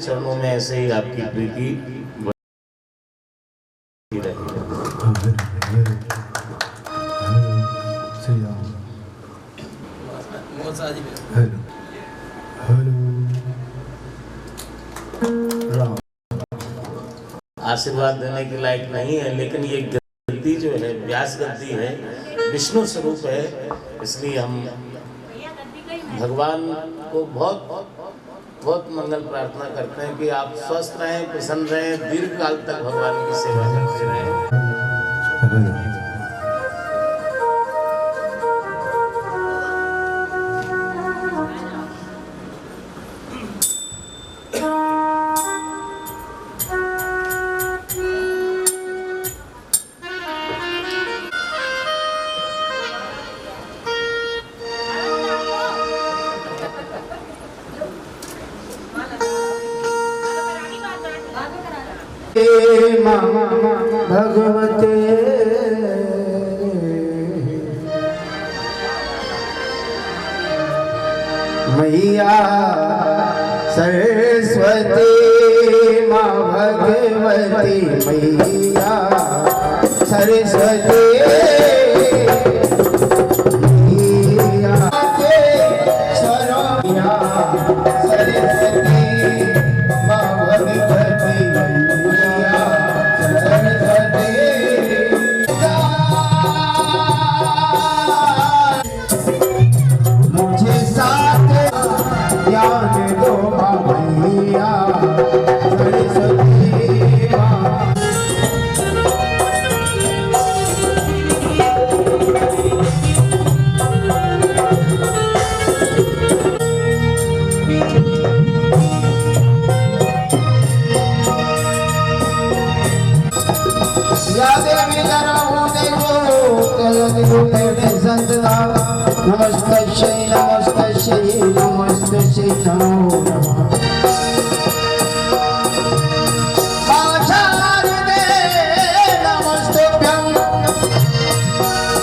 चरणों में ऐसे ही आपकी प्रीति बढ़ती रहेगी। आशीर्वाद देने के लायक नहीं है, लेकिन ये गद्दी जो है व्यास गद्दी है, विष्णु स्वरूप है, इसलिए हम भगवान को बहुत बहुत मंगल प्रार्थना करते हैं कि आप स्वस्थ रहें, प्रसन्न रहें, दीर्घ काल तक भगवान की सेवा करते रहें। भगवते मैया सरस्वती माँ भगवती मैया सरस्वती मैया के स्वरूपिया सरस्वती माँ भगवती मैया सरस्वती मुझे साथ ज्ञान दो मैया सरस्वती माँ। या देवी रूपेण संतता नमस्तस्यै नमस्तस्यै नमस्तस्यै नमो नमः आचार्ये नमस्तुभ्यं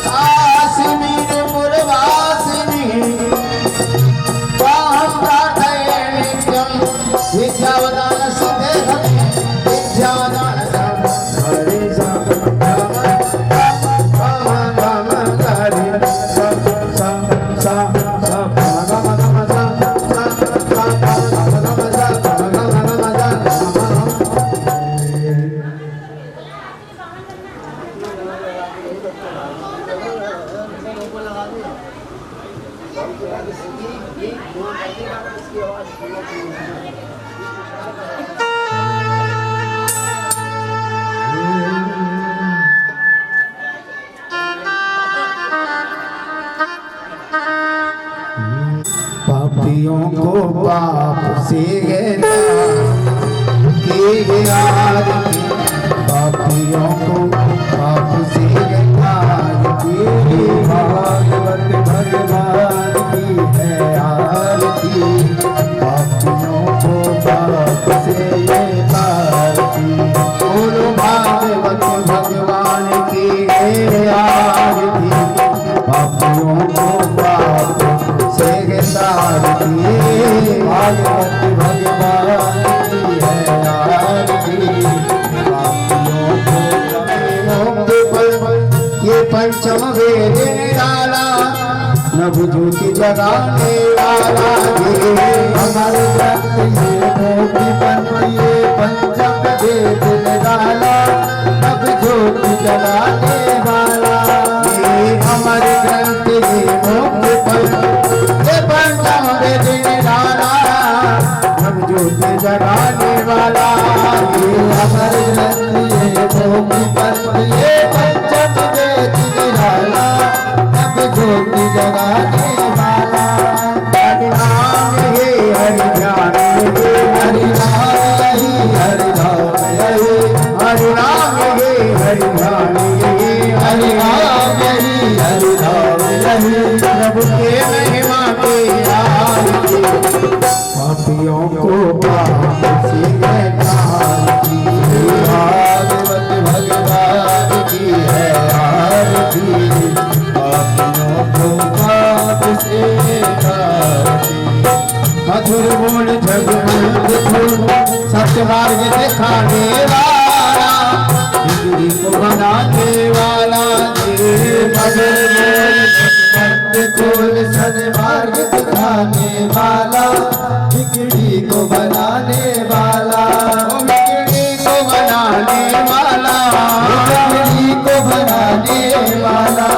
काश्मीर पुरवासिनी त्वां प्रार्थये नित्यं विद्यावदान सिद्धे विद्यादान हरे पापियों को पाप से गिरा पापियों को पाप से गिरा भागवत भगवान की है आरती पापियों को पाप से आरती बोलो भागवत भगवान की है आरती पापियों को पाप से आरती भागवत भगवान की है आरती पापियों को ये पंचम वेद निराला नभ ज्योति जगाने वाला हमारे ग्रंथ ये मोक्ति पंथ ये पंचम वेद निराला नभ ज्योति जगाने वाला हमारे ग्रंथ ये मोक्ति पंथ ये पंचम वेद निराला नभ ज्योति जगाने वाला हमारे ग्रंथ ये मोक्ति पंथ ये पंचम वेद निराला नभ ज्योति जगाने वाला हरि नाम हे हरि ध्यान हे हरि नाम हे हरि धाम हे हरि नाम हे हरि ध्यान हे हरि नाम हे हरि धाम हे प्रभु के महिमा के आरती पापियों को पाप से आरती भागवत भगवान की है आरती पापियों को पाप से आरती मधुर बोल जगमंद फूल सत्य मार्ग दिखाने वाला बिगड़ी को बनाने वाला मधुर बोल जगमंद फूल सत्य मार्ग दिखाने वाला बिगड़ी को बनाने वाला बिगड़ी को बनाने वाला बिगड़ी को बनाने वाला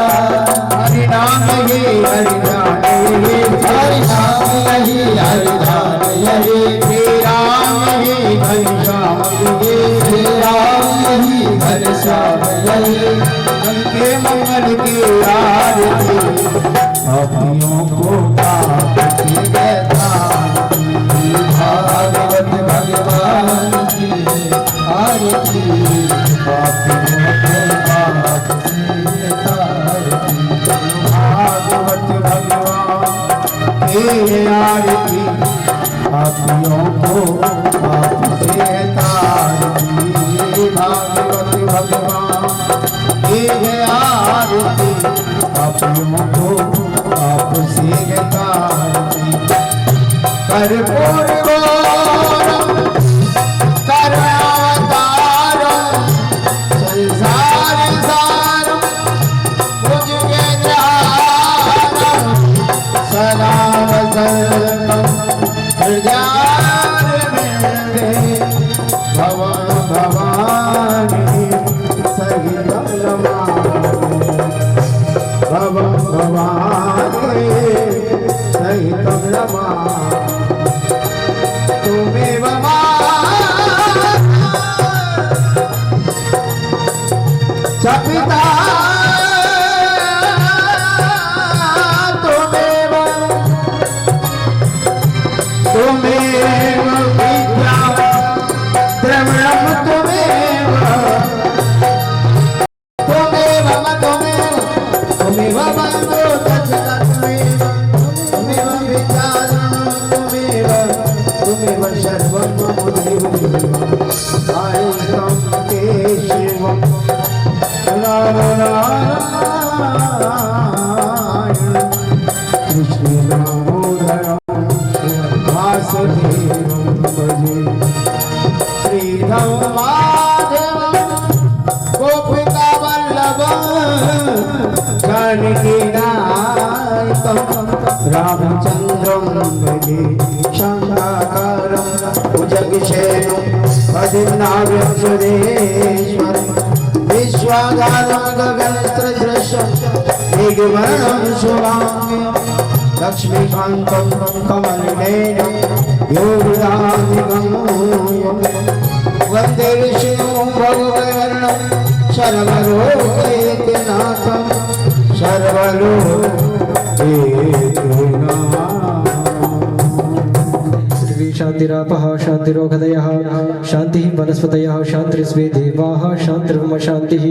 हरि नाम हे हरि नाम हे हरि नाम यही हरि नाम यही श्री राम हे हरि श्याम हे श्री राम यही हरि श्याम यही उनके मंगल की आरती पापियों को पाप से भागवत भगवान की आरती पापियों को पाप से आरती भागवत भगवान की आरती पापियों को पाप से तारती भागवत भगवान की आरती पापियों को पाप से तारती कर्पूर गौरम करुणावतारम संसार सारम भुजगेन्द्रहारम सदा वसन्तम हृदयारविन्दे भवं भवानी सहितं नमामि भवं भवानी सहितं नमामि तुमेव च पिता तुमेव विद्या द्रविणं तुमेव राम नारायण कृष्ण दामोदरम वासुदेवं भजे श्रीधम माधवम गोपिका वल्लभम जानकी नायकम रामचंद्रम भजे शांताकारं भुजगशयनं पद्मनाभं सुरेश्वरं विश्वाधारं गगनसदृशं मेघवर्णं शुभांगं लक्ष्मीकान्तं कमलनयनं योगदादिगं वन्दे विष्णुं भगवन्तं सर्वलोकैकनाथं सर्वलोकैकनाथं शांतिरापः शांतिरोगदयः शांतिः वनस्पतयः शान्तिर्स्वे देवाः शान्तिर्ब्रह्म शान्तिः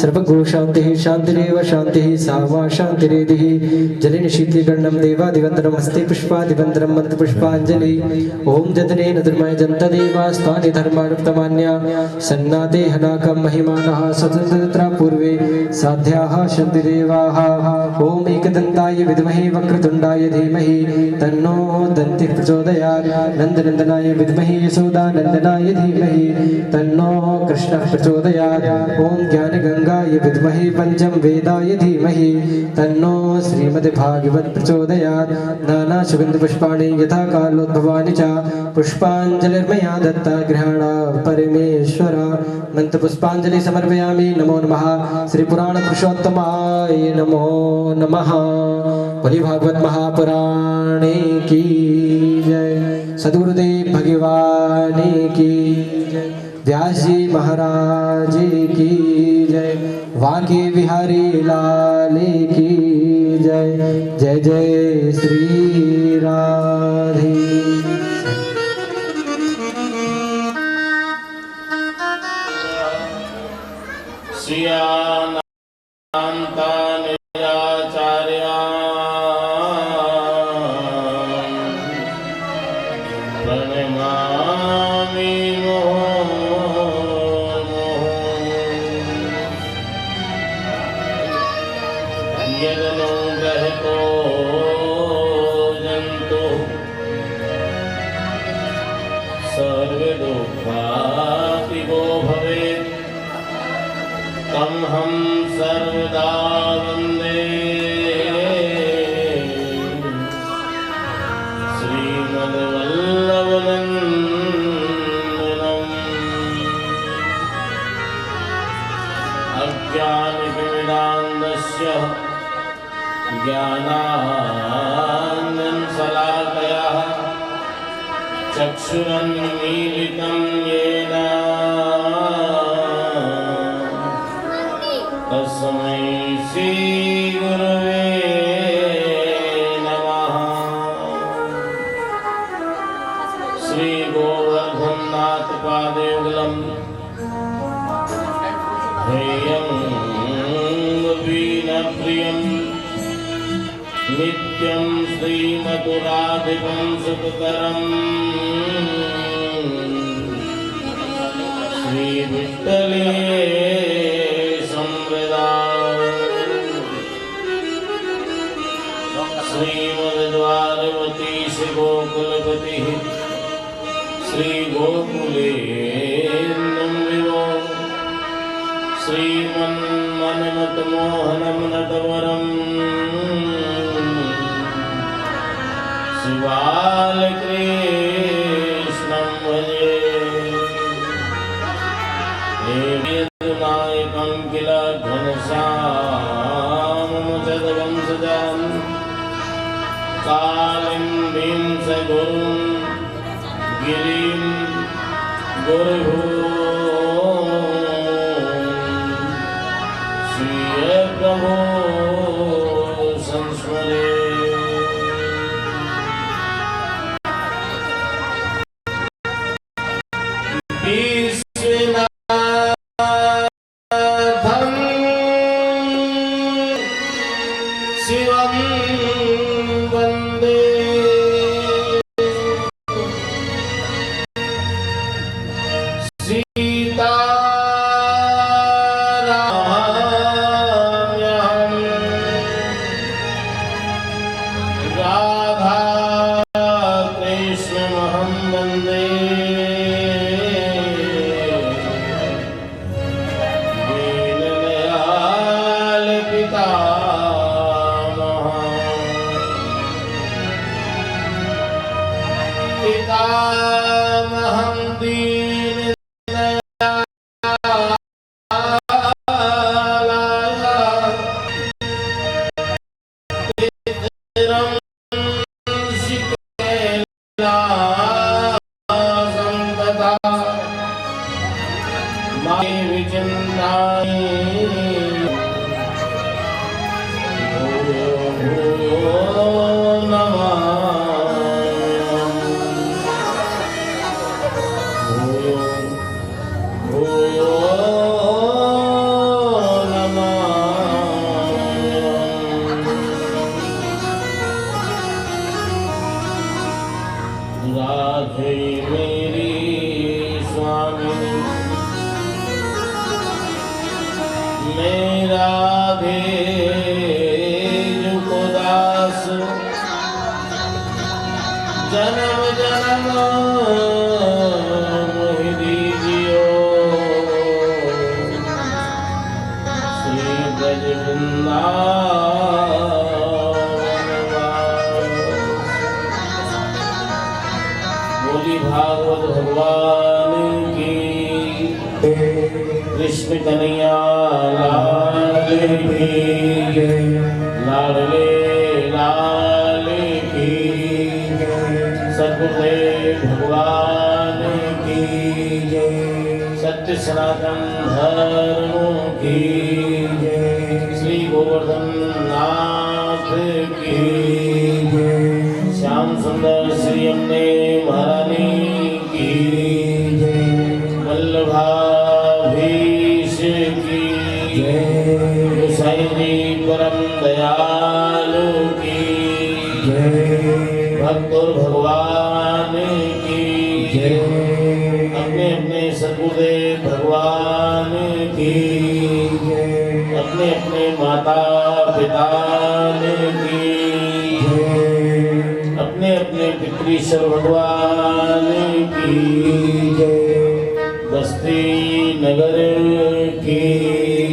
सर्वगो शान्तिः शान्तिरेव शान्तिः सा वा शान्तिरेधिः जलेन शीतलीकरणं देवादिवन्दनं हस्ते पुष्पादिवन्दनं मन्त्रपुष्पाञ्जलि ॐ जतनेन धर्माय जन्तदेवास्तानि धर्मानुक्तमान्या सन्नाते हनाकं महिमानः स्वतन्त्रतरा पूर्वे साध्याः शान्तिदेवाः ॐ एकदन्ताय विद्महे वक्रतुण्डाय धीमहि तन्नो दन्तिः प्रचोदयात् नन्दनन्दनाय विद्महे यशोदानन्दनाय धीमहि तन्नो कृष्णः प्रचोदयात् ॐ ज्ञानगङ्गाय विद्महे पञ्चम वेदाय धीमहि तन्नो श्रीमद्भागवत प्रचोदयात् नानासुगन्धपुष्पाणि यथा कालोद्भवानि च पुष्पाञ्जलिर्मया दत्ता गृहाण परमेश्वर मन्त्रपुष्पाञ्जलि समर्पयामि नमो नमः श्रीपुराणपुरुषोत्तमाय नमो नमः बोली भागवत महापुराणे की जय सद्गुरुदेव भगवान की जय व्यास जी महाराज की जय वाके बिहारी लाल की जय जय जय श्री राधे प्रणमामि यदनुग्रहतो जन्तु सर्वदुःखातिगो भवेत् तं हम सर्वदा वन्दे श्रीमद्वल्लभनन्दनम् अज्ञानतिमिरान्धस्य ज्ञानाञ्जनशलाकया चक्षुरुन्मीलितं येन तस्मै श्रीगुरवे नमः। श्रीगोवर्धननाथ पादयुगलं हेयं वीणप्रियं नित्यं श्रीमधुराधिपं सुखकरं श्रीविठ्ठले श्रीमद्वारवती गोकुलपतिः श्रीगोकुलेन्दं विभो श्रीमन्मन्मथमोहनं नटवरं शिवालकृष्णं भजे नायकं किल घनश्याममुचदवंशजान् कालिन्दीं स गुरुं गिरिं गुरुः श्रीप्रभो संस्मरे। विश्वनाथं शिवं वन्दे पितामहं दीनदयालाय पितरं कैलासं तथा माय विचिन्ताय राधे मेरी स्वामी मेरा भेज दास जन्म जन्म मोहि दीजियो श्री ब्रज बोली भागवत भगवान की कृष्ण कन्हैया लाल की लाडले लाल की सतगुरुदेव भगवान की सत्य सनातन धर्म की श्री गोवर्धन नाथ की श्याम सुंदर श्री अम्बे महारानी की वल्लभाधीश की गोसाई जी परम दयालु की भक्त और भगवान की अपने अपने सद्गुरुदेव भगवान की अपने अपने माता पिता की अपने अपने पितृश्वर भगवान की बस्ती नगर की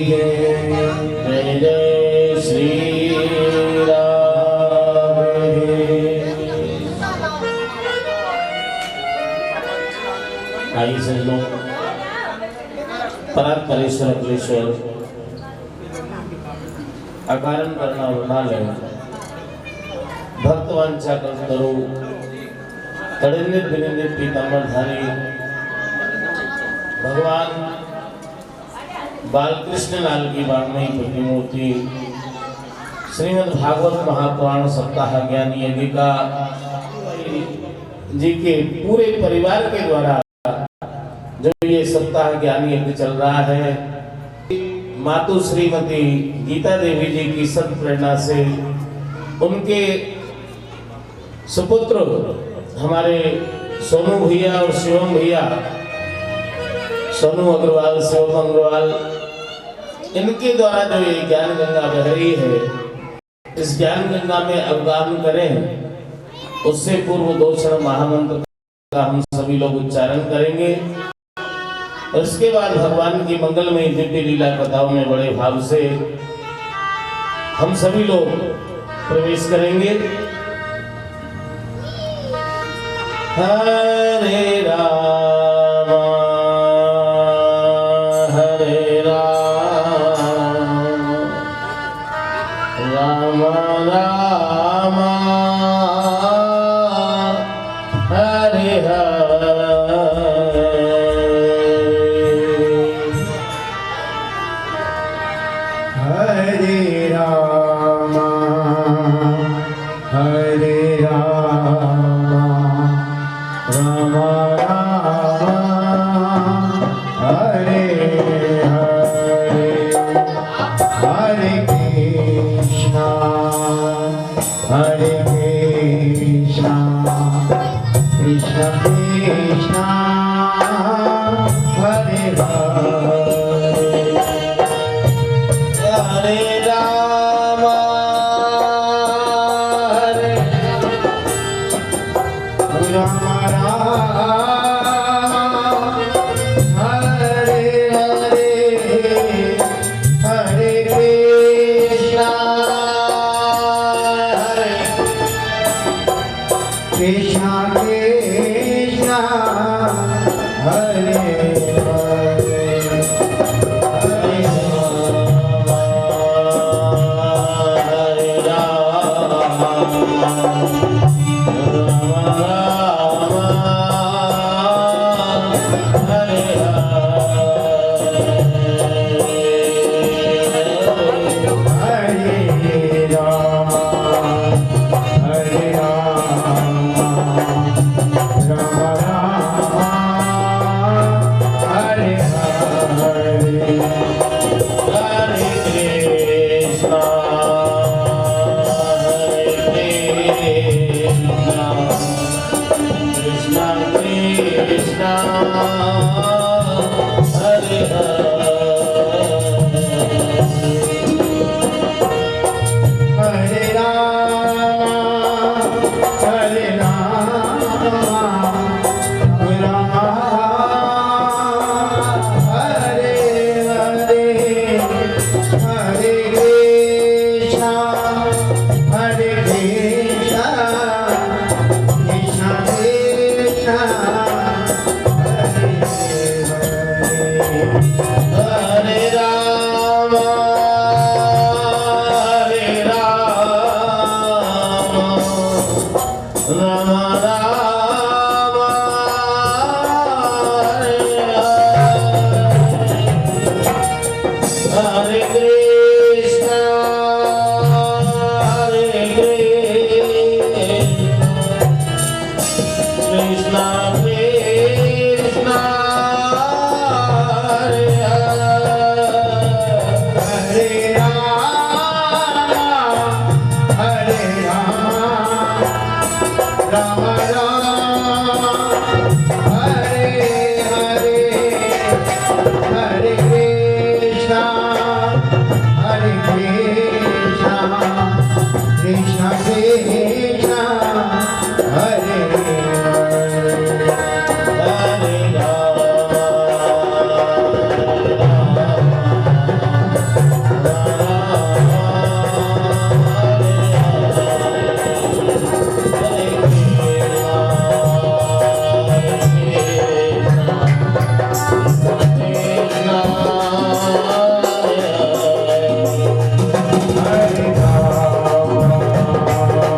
जय जय श्री राम। आइए सज्जनों, परात्परेश्वर अखिलेश्वर अकारण करना वृणालय भक्तवांछा करो तड़िंदित बिनिंदित पीतांबरधारी भगवान बालकृष्ण लाल की वाग्मयी प्रतिमूर्ति श्रीमद् भागवत महापुराण सप्ताह ज्ञान यज्ञिका जी के पूरे परिवार के द्वारा जो ये सप्ताह ज्ञान यज्ञ चल रहा है, मातु श्रीमती गीता देवी जी की सत प्रेरणा से उनके सुपुत्र हमारे सोनू भैया और शिवम भैया, सोनू अग्रवाल शिवम अग्रवाल, इनके द्वारा जो ये ज्ञान गंगा बह रही है, इस ज्ञान गंगा में अवगाहन करें, उससे पूर्व 2 क्षण महामंत्र का हम सभी लोग उच्चारण करेंगे और इसके बाद भगवान की मंगलमय दिव्य लीला कथाओं में बड़े भाव से हम सभी लोग प्रवेश करेंगे। हरे राम हरे राम राम राम हरे हरे हरे राम हरे राम राम राम हरे हरे हरे कृष्णा कृष्ण कृष्णा हरे हरे हरे राम हरे कृष्णा कृष्णा कृष्णा हरे हरे राम राम राम हरे हरे हरे कृष्णा कृष्णा कृष्णा हरे हरे राम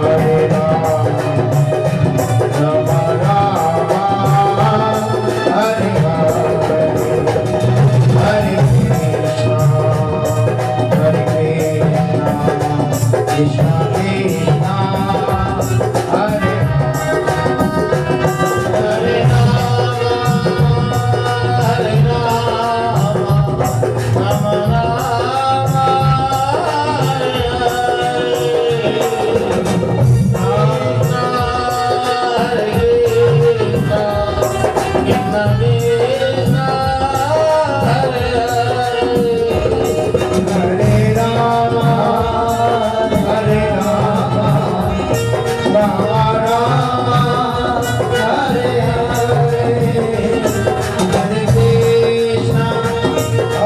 हरे राम राम हरे हरे कृष्णा कृष्णा हरे हरे राम राम राम हरे राम हरे राम राम राम हरे हरे हरे कृष्णा कृष्णा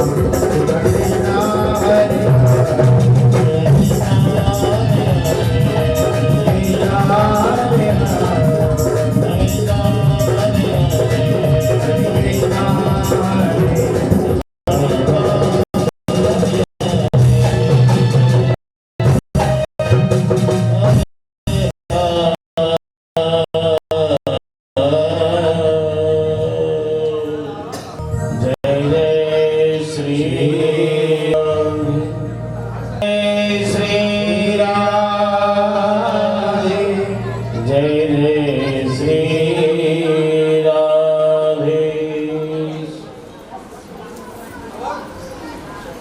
कृष्णा हरे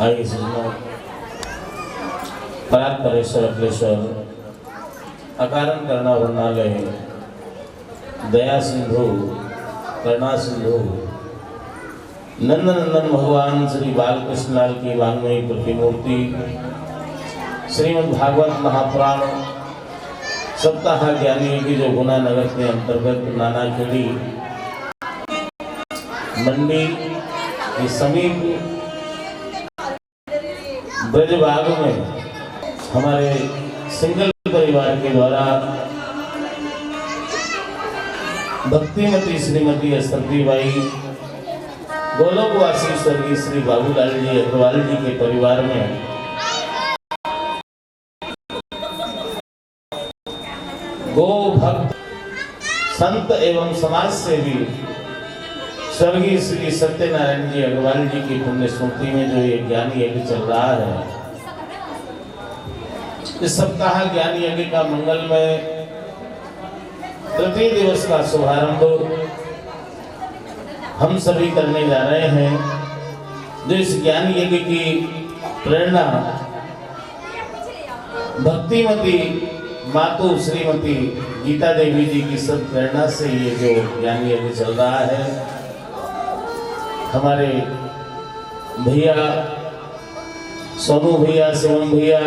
आइए सुनो परात्परेश्वर अखिलेश्वर अकारण करना वर्णालय दया सिंधु करुणा सिंधु नंदनंदन भगवान श्री बालकृष्ण लाल की वाङ्मयी प्रतिमूर्ति श्रीमद् भागवत महापुराण सप्ताह ज्ञानी की जो गुना नगर के अंतर्गत नानाखेड़ी मंडी के समीप ब्रजबाग में हमारे सिंगल परिवार के द्वारा भक्तिमती श्रीमती असरती बाई गोलोकवासी स्वर्गीय श्री बाबूलाल जी अग्रवाल जी के परिवार में गो भक्त संत एवं समाज सेवी स्वर्गीय श्री सत्यनारायण जी अग्रवाल जी की पुण्य स्मृति में जो ये ज्ञान यज्ञ चल रहा है, इस सप्ताह ज्ञान यज्ञ का मंगलमय तृतीय दिवस का शुभारंभ हम सभी करने जा रहे हैं। जो इस ज्ञान यज्ञ की प्रेरणा भक्तिमती मातु श्रीमती गीता देवी जी की सब प्रेरणा से ये जो ज्ञान यज्ञ चल रहा है, हमारे भैया सोनू भैया, शिवम भैया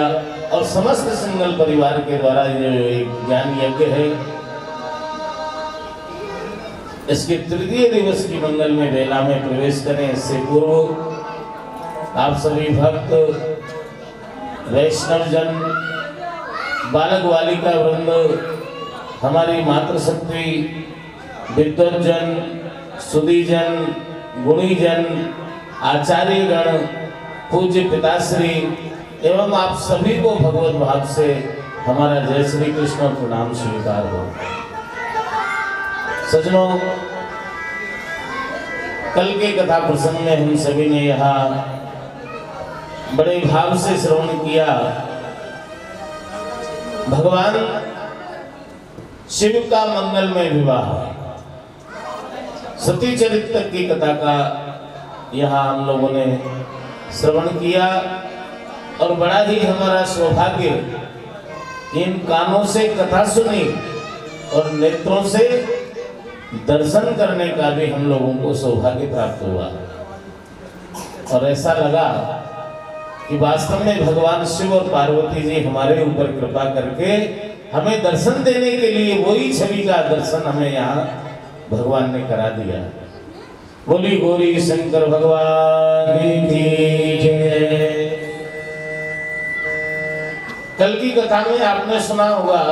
और समस्त सिंगल परिवार के द्वारा ये एक ज्ञान यज्ञ है। इसके तृतीय दिवस की मंगल में वेला में प्रवेश करें, इससे पूर्व आप सभी भक्त, वैष्णव जन, बालक बालिका वृंद, हमारी मातृशक्ति, विद्वज्जन, सुधीजन, गुणीजन, आचार्य गण, पूज्य पिताश्री एवं आप सभी को भगवत भाव से हमारा जय श्री कृष्ण प्रणाम स्वीकार हो। सज्जनों, कल के कथा प्रसंग में हम सभी ने यहाँ बड़े भाव से श्रवण किया। भगवान शिव का मंगलमय विवाह, सती चरित्र की कथा का यहाँ हम लोगों ने श्रवण किया और बड़ा ही हमारा सौभाग्य, इन कानों से कथा सुनी और नेत्रों से दर्शन करने का भी हम लोगों को सौभाग्य प्राप्त हुआ। और ऐसा लगा कि वास्तव में भगवान शिव और पार्वती जी हमारे ऊपर कृपा करके हमें दर्शन देने के लिए वही छवि का दर्शन हमें यहाँ भगवान ने करा दिया। बोली गौरी शंकर भगवान की जय। कल की कथा में आपने सुना होगा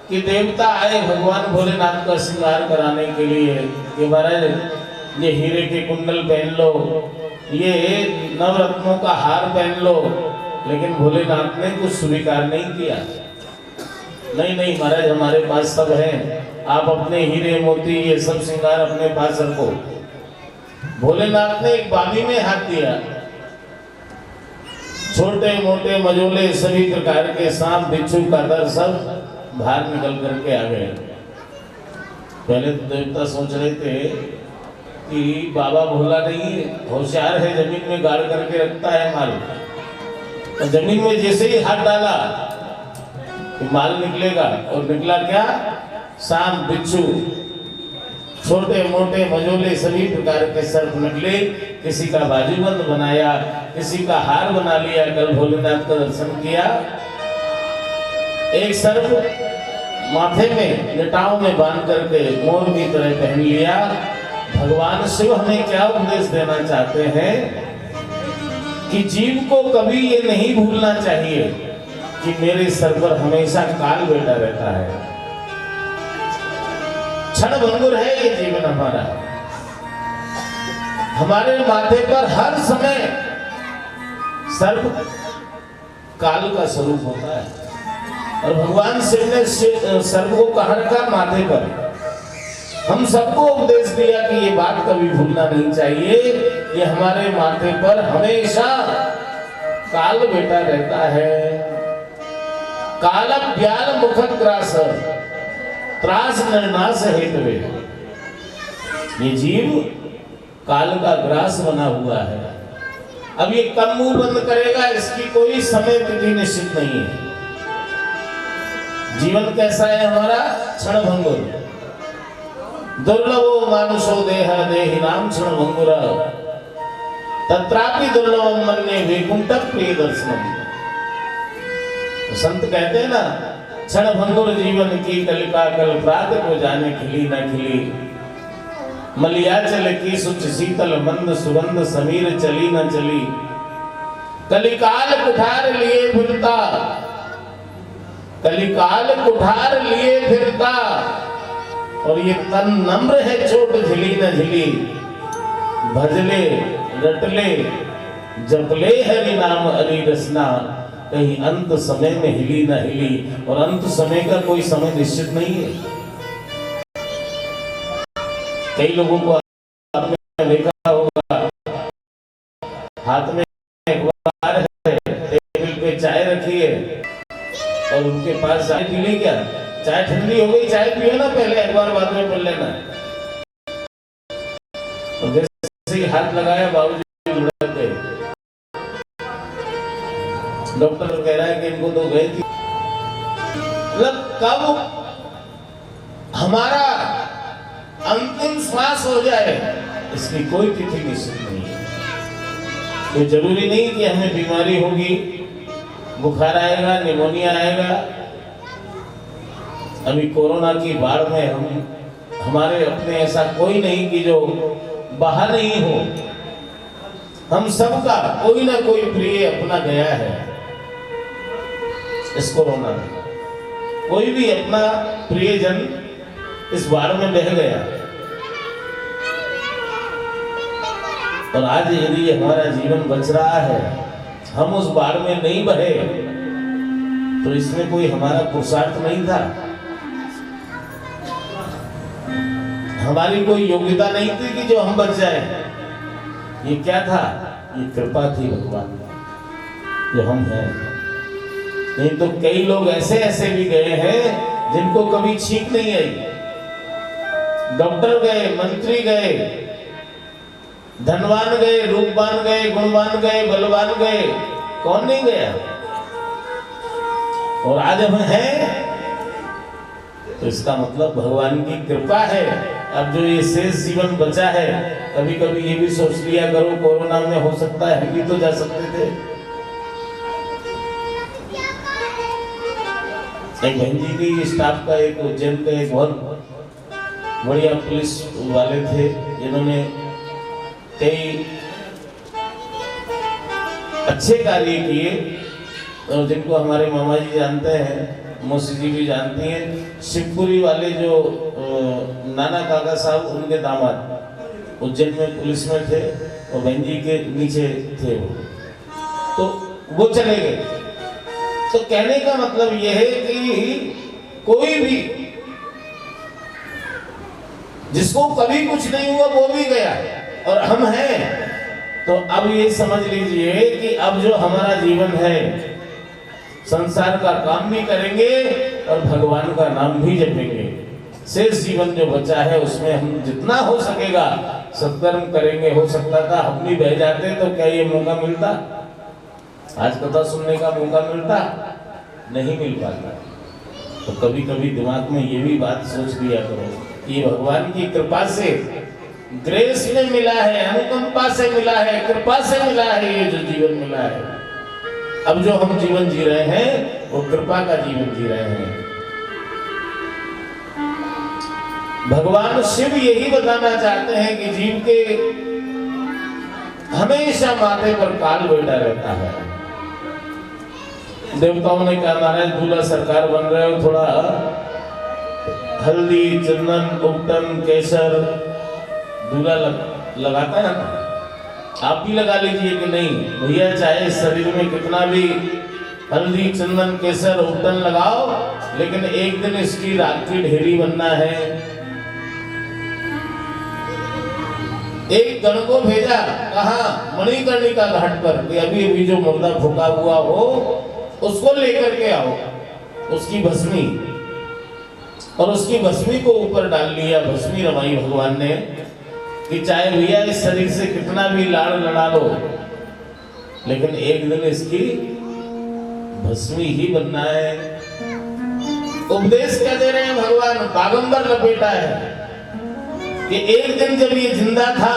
कि देवता आए भगवान भोलेनाथ का श्रृंगार कराने के लिए कि महाराज ये हीरे के कुंडल पहन लो, ये नवरत्नों का हार पहन लो, लेकिन भोलेनाथ ने कुछ स्वीकार नहीं किया। नहीं नहीं महाराज, हमारे पास सब है, आप अपने हीरे मोती ये सब श्रृंगार अपने पास रखो। भोलेनाथ ने एक बाली में हाथ दिया, छोटे मोटे मजोले सभी प्रकार के सांप बिच्छू कातर सब बाहर निकल करके आ गए। पहले तो देवता सोच रहे थे कि बाबा भोला नहीं होशियार है, जमीन में गाड़ करके रखता है माल, और जमीन में जैसे ही हाथ डाला कि माल निकलेगा, और निकला क्या? सांप बिच्छू छोटे मोटे मजोले सभी प्रकार के सर्प निकले। किसी का बाजूबंद बनाया, किसी का हार बना लिया। कल भोलेनाथ का दर्शन किया, एक सर्प माथे में लटाओं में बांध करके मोर की तरह पहन लिया। भगवान शिव हमें क्या उपदेश देना चाहते हैं कि जीव को कभी ये नहीं भूलना चाहिए कि मेरे सर पर हमेशा काल बैठा रहता है। क्षणभंगुर है ये जीवन हमारा, हमारे माथे पर हर समय सर्प काल का स्वरूप होता है। और भगवान शिव ने सर्प को कहा रखा माथे पर। हम सबको उपदेश दिया कि ये बात कभी भूलना नहीं चाहिए कि हमारे माथे पर हमेशा काल बैठा रहता है। कालम व्याल मुखत ग्रास त्रास निर्नाश हेतवे। ये जीव काल का ग्रास बना हुआ है। अब ये कब मुंह बंद करेगा इसकी कोई समय तिथि निश्चित नहीं है। जीवन कैसा है हमारा? क्षणभंगुर। दुर्लभो मानुषो देह देहिनाम क्षणभंगुर तत्रापि दुर्लभम मन्ये वैकुंठ प्रिय दर्शनम। संत कहते हैं ना, क्षणभंगुर जीवन की कलिका कल प्रात को जाने खिली न खिली। मलियाचल की सुच शीतल मंद सुगंध समीर चली न चली। कलिकाल कुठार लिए फिरता, कलिकाल कुठार लिए फिरता, और ये तन नम्र है चोट झिली न झिली। भजले रटले जपले हरि नाम हरि रसना। कहीं अंत समय में हिली ना हिली, और अंत समय का कोई समय निश्चित नहीं है। कई लोगों को आपने देखा होगा, हाथ में अखबार है, टेबल पे चाय रखी है और उनके पास चाय पी ली, क्या चाय ठंडी हो गई, चाय पियो ना पहले, अखबार बाद में पढ़ लेना। और जैसे ही हाथ लगाया बाबूजी लुढ़क गए। डॉक्टर कह रहा है कि इनको तो गए थी। मतलब कब हमारा अंतिम श्वास हो जाए इसकी कोई तिथि निश्चित नहीं है। तो जरूरी नहीं कि हमें बीमारी होगी, बुखार आएगा, निमोनिया आएगा। अभी कोरोना की बाढ़ में हमारे अपने ऐसा कोई नहीं कि जो बाहर नहीं हो। हम सबका कोई ना कोई प्रिय अपना गया है इस कोरोना में। कोई भी अपना प्रियजन इस बाढ़ में बह गया। और आज यदि हमारा जीवन बच रहा है, हम उस बाढ़ में नहीं बहे, तो इसमें कोई हमारा पुरुषार्थ नहीं था, हमारी कोई योग्यता नहीं थी कि जो हम बच जाए। ये क्या था? ये कृपा थी भगवान की, जो हम हैं। नहीं तो कई लोग ऐसे ऐसे भी गए हैं जिनको कभी छींक नहीं आई। डॉक्टर गए, मंत्री गए, धनवान गए, रूपवान गए, गुणवान गए, बलवान गए, कौन नहीं गया? और आज हम हैं तो इसका मतलब भगवान की कृपा है। अब जो ये शेष जीवन बचा है, कभी कभी ये भी सोच लिया करो, कोरोना में हो सकता है हम भी तो जा सकते थे। एक बहन जी की स्टाफ का एक उज्जैन का एक बहुत बढ़िया पुलिस वाले थे, जिन्होंने कई अच्छे कार्य किए, और जिनको हमारे मामा जी जानते हैं, मौसी जी भी जानती हैं। शिवपुरी वाले जो नाना काका साहब, उनके दामाद उज्जैन में पुलिस में थे और बहन जी के नीचे थे वो चले गए। तो कहने का मतलब यह है कि कोई भी जिसको कभी कुछ नहीं हुआ वो भी गया, और हम हैं। तो अब ये समझ लीजिए कि अब जो हमारा जीवन है, संसार का काम भी करेंगे और भगवान का नाम भी जपेंगे। शेष जीवन जो बचा है उसमें हम जितना हो सकेगा सत्कर्म करेंगे। हो सकता था हम भी बह जाते तो क्या ये मौका मिलता? आज कथा सुनने का मौका मिलता? नहीं मिल पाता। तो कभी कभी दिमाग में ये भी बात सोच लिया करो कि भगवान की कृपा से, ग्रेस में मिला है, अनुकंपा से मिला है, कृपा से मिला है ये जो जीवन मिला है। अब जो हम जीवन जी रहे हैं वो कृपा का जीवन जी रहे हैं। भगवान शिव यही बताना चाहते हैं कि जीव के हमेशा माथे पर काल बैठा रहता है। देवताओं ने कहा महाराज दूल्हा सरकार बन रहे हो, थोड़ा हल्दी, चंदन, उपटन, केसर दूल्हा लगाता है ना, आप भी लगा लीजिए कि नहीं भैया, चाहे शरीर में कितना भी हल्दी, चंदन, केसर, उपटन लगाओ, लेकिन एक दिन इसकी राख की ढेरी बनना है। एक गण को भेजा, कहा मणिकर्णिका घाट पर कि अभी अभी जो मुर्दा फूका हुआ हो उसको लेकर के आओ, उसकी भस्मी, और उसकी भस्मी को ऊपर डाल लिया। भस्मी रमाई भगवान ने कि चाहे भैया इस शरीर से कितना भी लाड़ लड़ा लो, लेकिन एक दिन इसकी भस्मी ही बनना है। उपदेश क्या दे रहे हैं भगवान? बागंबर लपेटा है कि एक दिन जब ये जिंदा था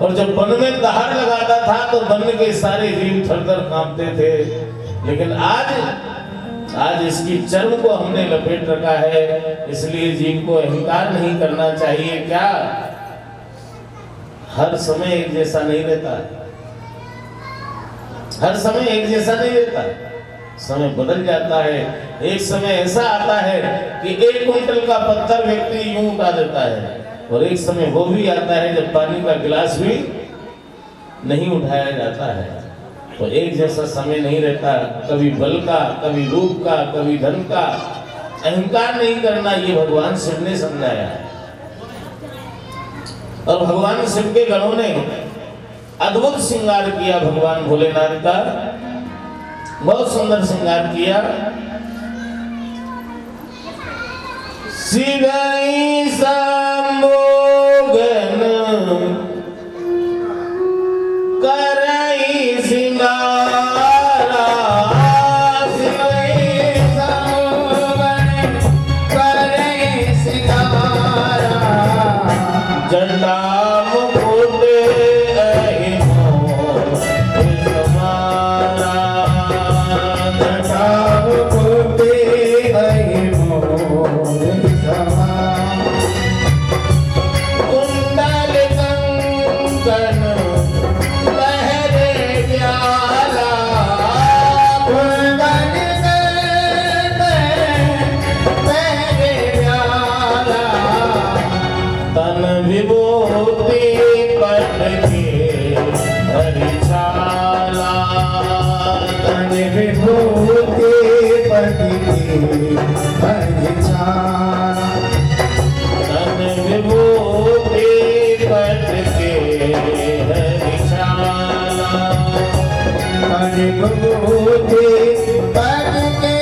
और जब वन में दहाड़ लगाता था तो वन के सारे जीव थर-थर कांपते थे, लेकिन आज इसकी चर्म को हमने लपेट रखा है। इसलिए जीव को अहंकार नहीं करना चाहिए। क्या हर समय एक जैसा नहीं रहता, हर समय एक जैसा नहीं रहता, समय बदल जाता है। एक समय ऐसा आता है कि 1 कुंटल का पत्थर व्यक्ति यूं उठा देता है, और एक समय वो भी आता है जब पानी का गिलास भी नहीं उठाया जाता है। तो एक जैसा समय नहीं रहता, कभी बल का, कभी रूप का, कभी धन का अहंकार नहीं करना, ये भगवान शिव ने समझाया है। और भगवान शिव के गणों ने अद्भुत श्रृंगार किया भगवान भोलेनाथ का, बहुत सुंदर श्रृंगार किया। शिवई संभोगन करई श्रृंगारा, शिवई संभोगन करई श्रृंगारा, जटा मुकुट अहि मोर समारा, जटा मुकुट अहि मोर समारा, कुंडल कंकण लहरे ज्वाला, कुंडल कंकण लहरे ज्वाला, तन विभूति पट के हरिछाला, तन विभूति पति हरिछाला, तन विभूति पट के हरिछाला, तन विभूति पति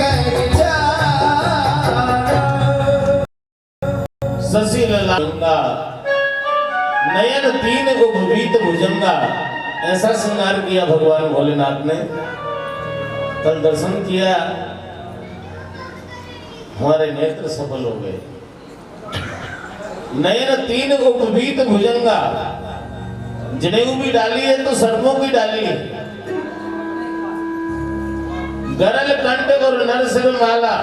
हरिछाला, शशि ललांगा नयन तीन उपवीत भुजंगा, ऐसा श्रृंगार किया भगवान भोलेनाथ ने। तब दर्शन किया, हमारे नेत्र सफल हो गए। नयन तीन उपवीत भुजंगा, जनेऊ भी डाली है तो सर्पों की डाली है। गरल कंठ और नर सिर माला,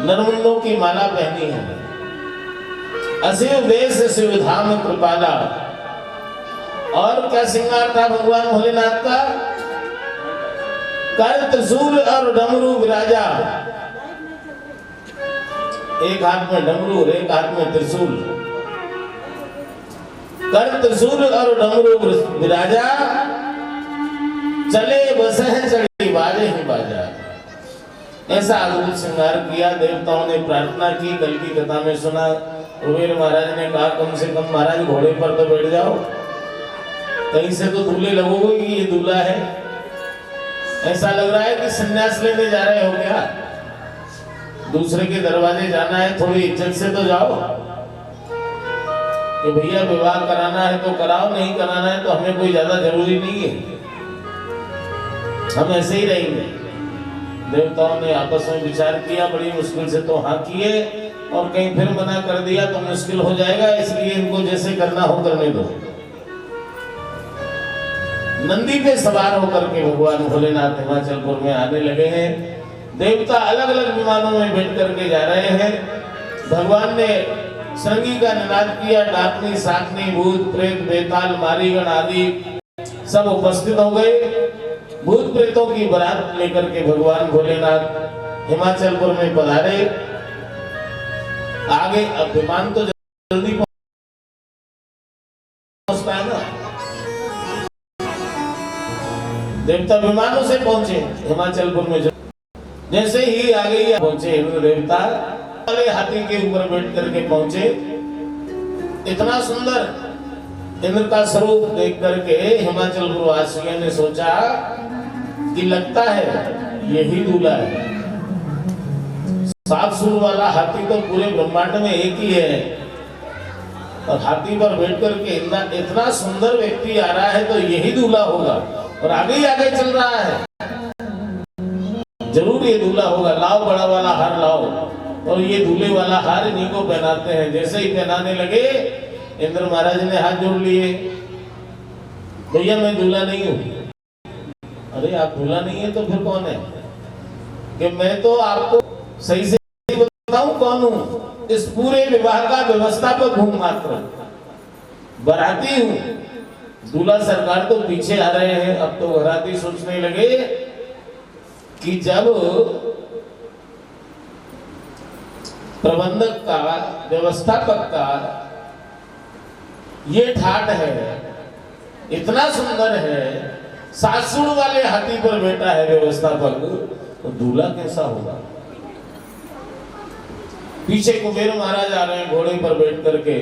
नरमुंडों की माला पहनी है। अशिव वेश शिव धाम कृपाला, और क्या श्रृंगार था भगवान भोलेनाथ का? कर त्रिशूल और डमरू विराजा, एक हाथ में डमरू और एक हाथ में त्रिशूल। कर त्रिशूल और डमरू विराजा, चले बसह चढ़ी बाजे ही बाजा। ऐसा अद्भुत श्रृंगार किया। देवताओं ने प्रार्थना की, कल की कथा में सुना, कुबेर महाराज ने कहा कम से कम महाराज घोड़े पर तो बैठ जाओ, कहीं से तो दूल्हे लगोगे कि ये दूल्हा है। ऐसा लग रहा है कि संन्यास लेने जा रहे हो क्या? दूसरे के दरवाजे जाना है, थोड़ी इज्जत से तो जाओ कि भैया विवाह कराना है तो कराओ, नहीं कराना है तो हमें कोई ज्यादा जरूरी नहीं है, हम ऐसे ही रहेंगे। देवताओं ने आपस में विचार किया, बड़ी मुश्किल से तो हाँ किए, और कहीं फिर मना कर दिया तो मुश्किल हो जाएगा, इसलिए इनको जैसे करना हो करने दो। नंदी पे सवार होकर के भगवान भोलेनाथ हिमाचलपुर में आने लगे हैं। देवता अलग अलग विमानों में बैठ करके जा रहे हैं। भगवान ने श्रृंगी का निनाद किया, डाकनी साकनी भूत प्रेत बेताल मारीगण आदि सब उपस्थित हो गए। भूत प्रेतों की बारात लेकर के भगवान भोलेनाथ हिमाचलपुर में पधारे। आगे अब विमान तो जल्दी पहुंचता है ना, देवता विमानों से पहुंचे हिमाचलपुर में। जैसे ही आगे ही पहुंचे इंद्र देवता वाले हाथी के ऊपर बैठ करके पहुंचे। इतना सुंदर इंद्र का स्वरूप देख करके हिमाचलपुर वासियों ने सोचा कि लगता है यही दूल्हा है। 7 सूर वाला हाथी तो पूरे ब्रह्मांड में एक ही है, और हाथी पर बैठ करके इतना सुंदर व्यक्ति आ रहा है तो यही दूल्हा होगा, और आगे ही आगे चल रहा है, जरूर ये दूल्हा होगा। लाओ बड़ा वाला हार लाओ, और ये दूल्हे वाला हार इन्हीं को पहनाते हैं। जैसे ही पहनाने लगे, इंद्र महाराज ने हाथ जोड़ लिए, भैया मैं दूल्हा नहीं हूं। अरे आप दूल्हा नहीं है तो फिर कौन है? कि मैं तो आपको सही से बताऊं कौन हूं। इस पूरे विवाह का व्यवस्थापक हूं, मात्र बराती हूं। दूल्हा सरकार तो पीछे आ रहे हैं। अब तो घराती सोचने लगे कि जब प्रबंधक का, व्यवस्थापक का ये ठाट है, इतना सुंदर है, सासुड़ वाले हाथी पर बैठा है व्यवस्थापक, तो दूल्हा कैसा होगा। पीछे कुबेर महाराज आ रहे हैं घोड़े पर बैठ करके,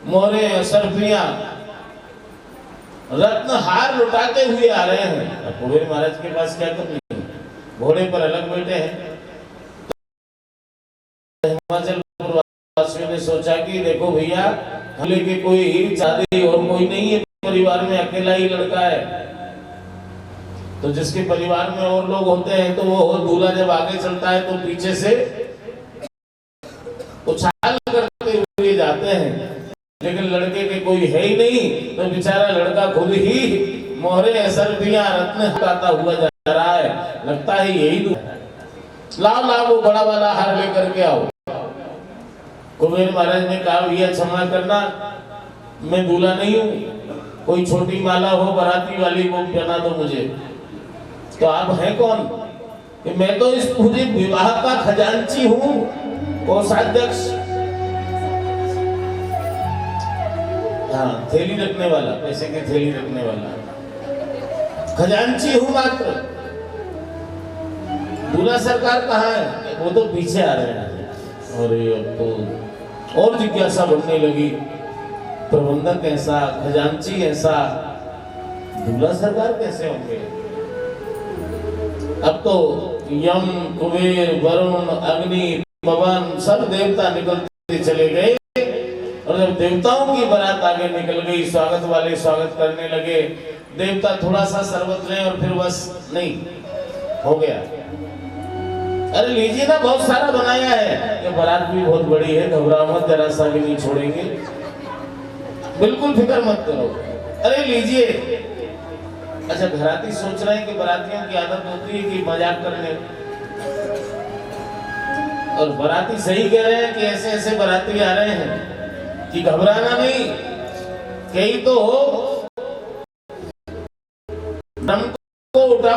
मोहरे सरफियां रत्न हार लुटाते हुए आ रहे हैं। अब कुबेर महाराज के पास क्या करनी है, घोड़े पर अलग बैठे हैं। हिमाचल वासियों ने सोचा कि देखो भैया, हम लेके कोई शादी और कोई नहीं है, परिवार में अकेला ही लड़का है, तो जिसके परिवार में और लोग होते हैं तो वो दूल्हा जब आगे चलता है तो पीछे से उछाल करते हुए जाते हैं, लेकिन लड़के के कोई है ही नहीं, तो बेचारा लड़का खुद ही मोहरे सरफियां रत्न हटाता हुआ जा रहा है। लगता है यही लाओ लाओ वो बड़ा वाला हार लेकर के आओ। कुबेर महाराज ने कहा भैया क्षमा करना, मैं दूल्हा नहीं हूँ, कोई छोटी माला हो बाराती वाली वो पहना दो मुझे। तो आप हैं कौन? कि मैं तो इस पूरे विवाह का खजांची हूँ, कोषाध्यक्ष, हाँ थैली रखने वाला, पैसे की थैली रखने वाला, खजांची हूँ मात्र। दूल्हा सरकार कहाँ है? वो तो पीछे आ रहे हैं। और अब तो और जिज्ञासा बढ़ने लगी, प्रबंधक ऐसा, खजांची ऐसा, दूल्हा सरकार कैसे होंगे? अब तो यम, कुबेर, वरुण, अग्नि, पवन सब देवता निकलते चले गए, और जब देवताओं की बारात आगे निकल गई, स्वागत वाले स्वागत करने लगे। देवता थोड़ा सा शरबत लें और फिर बस नहीं हो गया। अरे लीजिए ना, बहुत सारा बनाया है, ये बारात भी बहुत बड़ी है, घबराओ मत, जरा सा भी नहीं छोड़ेंगे, बिल्कुल फिक्र मत करो, अरे लीजिए। अच्छा, घराती सोच रहे हैं कि बारातियों की आदत होती है कि मजाक कर ले, और बाराती सही कह रहे हैं कि ऐसे ऐसे बाराती आ रहे हैं कि घबराना नहीं। कई तो ड्रम को उठा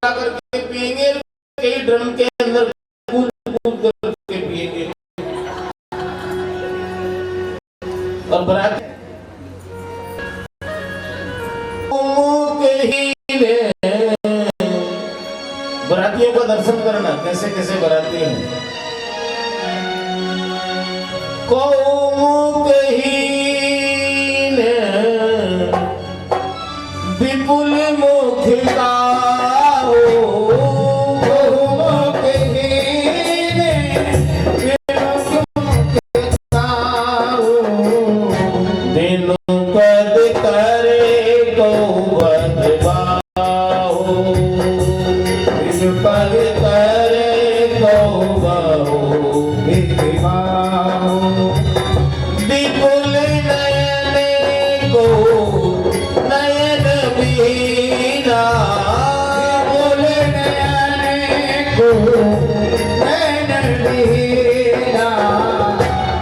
करके पिएंगे, कई ड्रम के अंदर कूद करके पिएंगे, और बाराती बरातियों का दर्शन करना, कैसे कैसे बराती हैं। कौमुक हीन विपुल मुख गाओ, कौमुक हीन विपुल मुख गाओ, दिन पद करे को बदबाओ, दिन पद करे को बहो विवाओ, विपुल नयन को नयन बीना, विपुल नयन को नयन बीना,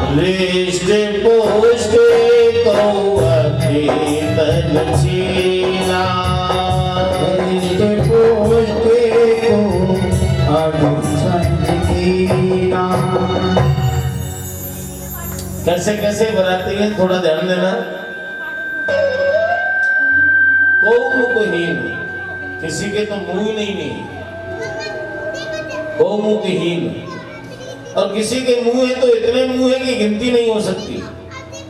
हृष्ट पुष्ट को अति तन छीना, हृष्ट पुष्ट को अति संकीना। कैसे कैसे बनाती है, थोड़ा ध्यान देना। कौमुकहीन, किसी के तो मुंह नहीं, कौमुकहीन, और किसी के मुंह है तो इतने मुंह है कि गिनती नहीं हो सकती।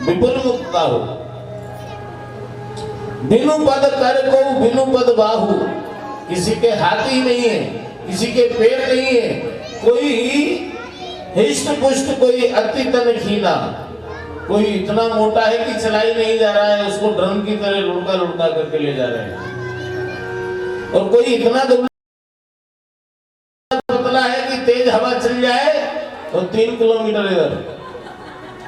विपुल मुक्ता हो, बिनु पद कर को बिनु पद बाहु, किसी के हाथ ही नहीं है, किसी के पैर नहीं है, कोई हिष्ट पुष्ट, कोई अति तन खीना, कोई इतना मोटा है कि चला ही नहीं जा रहा है, उसको ड्रम की तरह लुढ़का लुढ़का करके ले जा रहे हैं, और कोई इतना पतला है कि तेज हवा चल जाए तो 3 किलोमीटर इधर,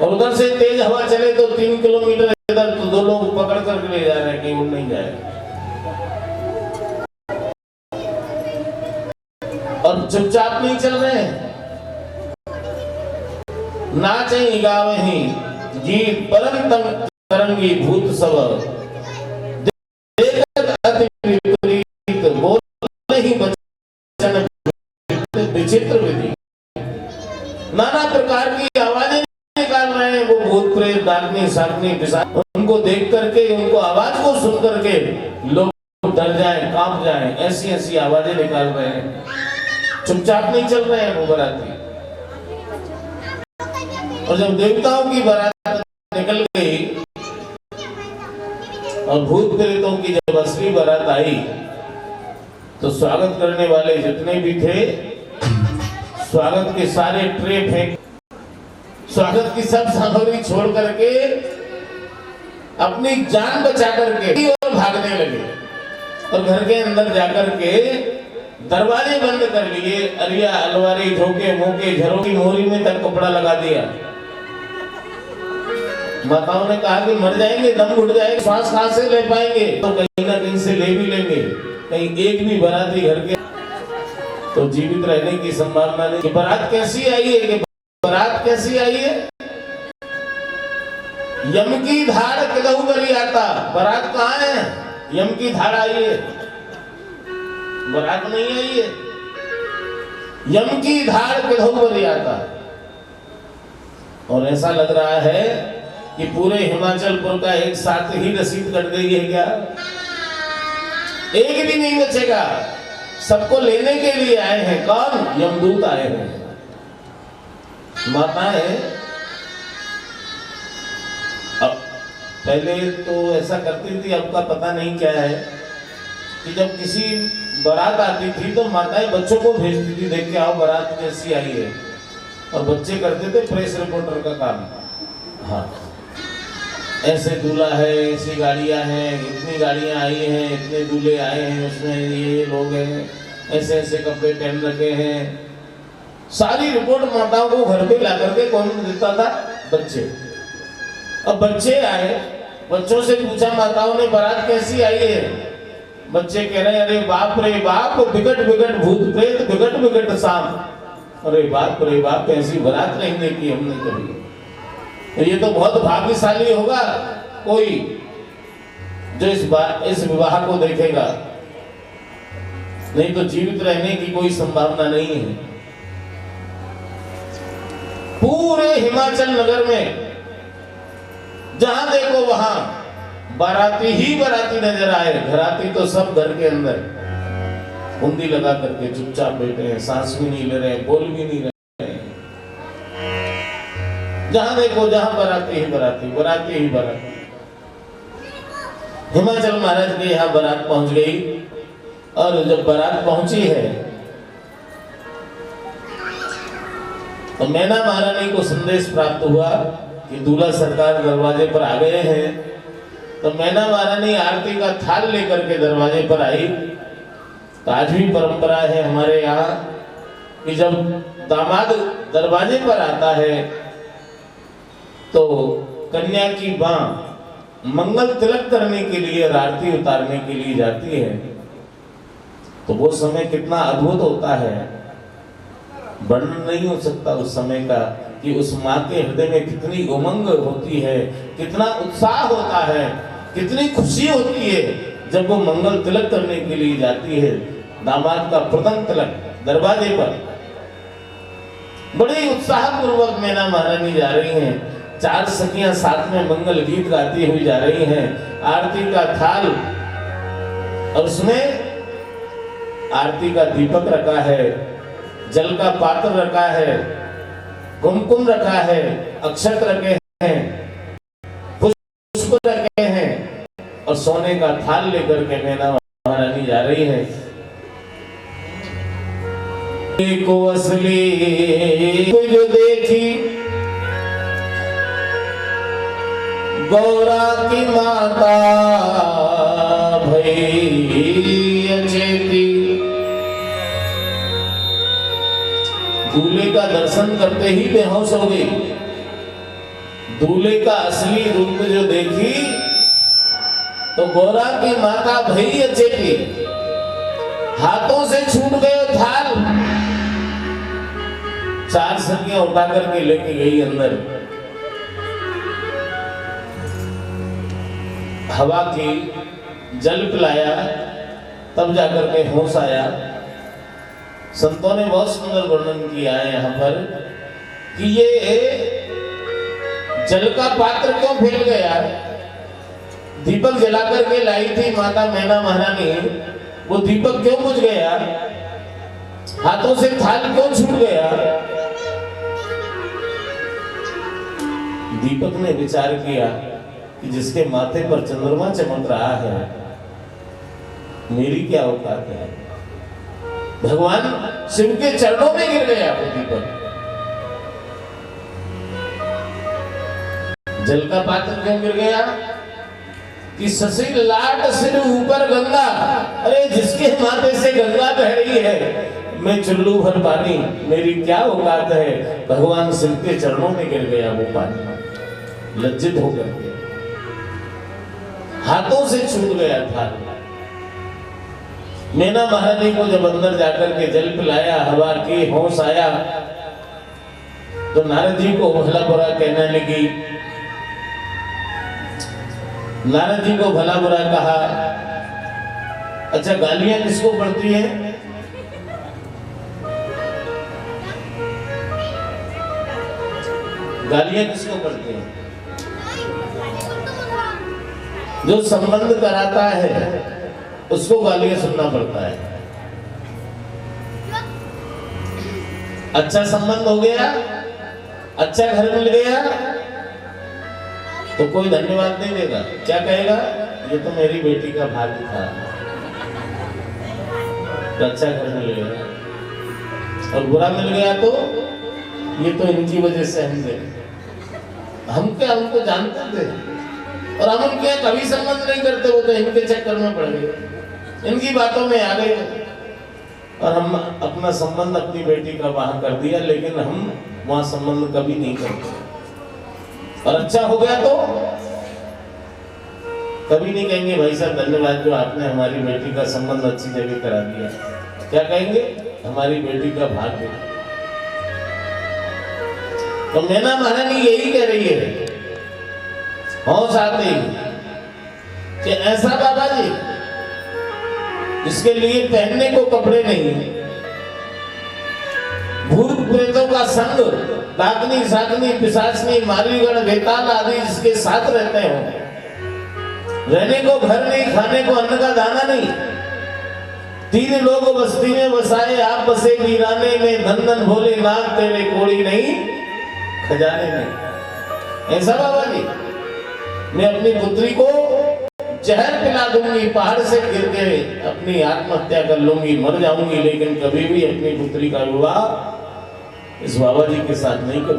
और उधर से तेज हवा चले तो 3 किलोमीटर इधर, तो 2 लोग पकड़ करके ले जा रहे हैं कि उड़ नहीं जाए। और चुपचाप नहीं चल रहे हैं, नाचें गावें गीत परम तरंगी भूत सब, देखत अति विपरीत बोले ही वचन विचित्र विधि, नाना प्रकार की आवाजें निकाल रहे हैं वो भूत प्रेत, डाकनी, साकनी, पिशाच, उनको उनको देख करके, उनको आवाज को सुन करके लोग डर जाएं, कांप जाएं, ऐसी ऐसी आवाजें निकाल रहे हैं, चुपचाप नहीं चल रहे हैं वो बाराती। और जब देवताओं की बारात निकल गई और भूत प्रेतों की जब असली बारात आई, तो स्वागत करने वाले जितने भी थे, स्वागत के सारे ट्रे फेंक, स्वागत की सब सामग्री छोड़ करके अपनी जान बचा करके और भागने लगे और घर के अंदर जाकर के दरवाजे बंद कर लिए, अरिया अलवारी धोके मोके घरों की मोहरी में तक कपड़ा लगा दिया। माताओं ने कहा कि मर जाएंगे, दम घुट जाएगा, श्वास कहां से ले पाएंगे, तो कहीं ना कहीं से ले भी लेंगे, कहीं एक भी बाराती घर के तो जीवित रहने की संभावना नहीं। कि बारात कैसी आई है, कि बारात कैसी आई है, यम की धाड़ किधऊ बरी आता। बारात कहाँ है, यम की धाड़ आई है, बारात नहीं आई है। यम की धाड़ किधऊ बरी आता। और ऐसा लग रहा है कि पूरे हिमाचलपुर का एक साथ ही रसीद कट गई है क्या, एक भी नहीं बचेगा। सबको लेने के लिए आए हैं, कौन, यमदूत आए हैं। माताएं अब पहले तो ऐसा करती थी, अब का पता नहीं क्या है, कि जब किसी बारात आती थी तो माताएं बच्चों को भेजती थी, देख के आओ बारात कैसी आई है, और बच्चे करते थे प्रेस रिपोर्टर का काम। हाँ, ऐसे दूल्हा है, ऐसी गाड़ियां हैं, इतनी गाड़ियां आई हैं, इतने दूल्हे आए हैं, उसमें ये लोग हैं, ऐसे ऐसे कपड़े पहन रखे हैं। सारी रिपोर्ट माताओं को घर पे ला करके कौन देता था, बच्चे। अब बच्चे आए, बच्चों से पूछा माताओं ने बारात कैसी आई है, बच्चे कह रहे अरे बाप रे बाप, बिगट बिगट भूत प्रेत, बिगट बिगट सांप। अरे बाप रे बाप, ऐसी बारात नहीं देखी हमने कभी। तो ये तो बहुत भाग्यशाली होगा कोई जो इस विवाह को देखेगा, नहीं तो जीवित रहने की कोई संभावना नहीं है। पूरे हिमाचल नगर में जहां देखो वहां बाराती ही बाराती नजर आए। घराती तो सब घर के अंदर बूंदी लगा करके चुपचाप बैठे हैं, सांस भी नहीं ले रहे, बोल भी नहीं रहे। जहां देखो जहां बाराती ही बाराती, बाराती ही बाराती। हिमाचल महाराज के यहाँ बारात पहुंच गई, और जब बारात पहुंची है तो मैना महारानी को संदेश प्राप्त हुआ कि दूल्हा सरकार दरवाजे पर आ गए हैं। तो मैना महारानी आरती का थाल लेकर के दरवाजे पर आई। तो आज भी परंपरा है हमारे यहाँ कि जब दामाद दरवाजे पर आता है तो कन्या की बाँ मंगल तिलक करने के लिए और आरती उतारने के लिए जाती है। तो वो समय कितना अद्भुत होता है, वर्णन नहीं हो सकता उस समय का, कि उस माँ के हृदय में कितनी उमंग होती है, कितना उत्साह होता है, कितनी खुशी होती है जब वो मंगल तिलक करने के लिए जाती है। दामाद का प्रथम तिलक दरवाजे पर बड़े उत्साह पूर्वक मैना महारानी जा रही हैं। 4 सखियां साथ में मंगल गीत गाती हुई जा रही हैं। आरती का थाल और उसमें आरती का दीपक रखा है, जल का पात्र रखा है, कुमकुम रखा है, अक्षत रखे हैं, पुष्प रखे हैं, और सोने का थाल लेकर के मैना महारानी जा रही है। को असली जो देखी गौरा की माता भई अचेती। दूल्हे का दर्शन करते ही बेहोश हो गई। दूल्हे का असली रूप जो देखी तो गौरा की माता भई अचेती, हाथों से छूट गए थाल। 4 सखियां उठा करके लेके गई अंदर। हवा की जल पिलाया, तब जाकर के होश आया। संतों ने बहुत सुंदर वर्णन किया है यहाँ पर कि ये जल का पात्र क्यों फैल गया, दीपक जला करके लाई थी माता मैना महारानी, वो दीपक क्यों बुझ गया, हाथों से थाल क्यों छूट गया? दीपक ने विचार किया कि जिसके माथे पर चंद्रमा चमक रहा है, मेरी क्या औकात है। भगवान शिव के चरणों में गिर गया वो दीपक। जल का पात्र क्यों गिर गया कि ससी लाट सिर ऊपर गंगा, अरे जिसके माथे से गंगा बह रही है, मैं चुल्लू भर पानी, मेरी क्या औकात है। भगवान शिव के चरणों में गिर गया वो पानी, लज्जित होकर के हाथों से छूट गया था। मैना महारानी को जब अंदर जाकर के जल पिलाया, हवा की होश आया, तो नारद जी को भला बुरा कहने लगी। नारद जी को भला बुरा कहा। अच्छा, गालियां किसको पड़ती है? गालियां किसको पड़ती हैं? जो संबंध कराता है उसको गालियां सुनना पड़ता है। अच्छा संबंध हो गया, अच्छा घर मिल गया, तो कोई धन्यवाद नहीं देगा, क्या कहेगा? ये तो मेरी बेटी का भाग्य था, तो अच्छा घर मिल गया। और बुरा मिल गया तो ये तो इनकी वजह से हम थे, हम क्या उनको जानते थे, और हम उनके कभी संबंध नहीं करते, वो तो इनके चक्कर में पड़ गए, इनकी बातों में आ गए, और हम अपना संबंध अपनी बेटी का वहां कर दिया, लेकिन हम वहां संबंध कभी नहीं करते। और अच्छा हो गया तो कभी नहीं कहेंगे भाई साहब धन्यवाद जो आपने हमारी बेटी का संबंध अच्छी जगह करा दिया। क्या कहेंगे? हमारी बेटी का भाग्य। तो मैना महारानी यही कह रही है होश आते ही कि ऐसा बाबा जी जिसके लिए पहनने को कपड़े नहीं, भूत प्रेतों का संग, डाकनी साकनी पिशाचनी मारीगण बेताल आदि जिसके साथ रहते हो, रहने को घर नहीं, खाने को अन्न का दाना नहीं, 3 लोग बस्ती में बसाए आप बसे वीराने में, धन धन भोले नाग तेरे कोड़ी नहीं खजाने नहीं। ऐसा बाबा जी मैं अपनी पुत्री को जहर पिला दूंगी, पहाड़ से गिर के अपनी आत्महत्या कर लूंगी, मर जाऊंगी, लेकिन कभी भी अपनी पुत्री का विवाह इस बाबा जी के साथ नहीं करूंगी,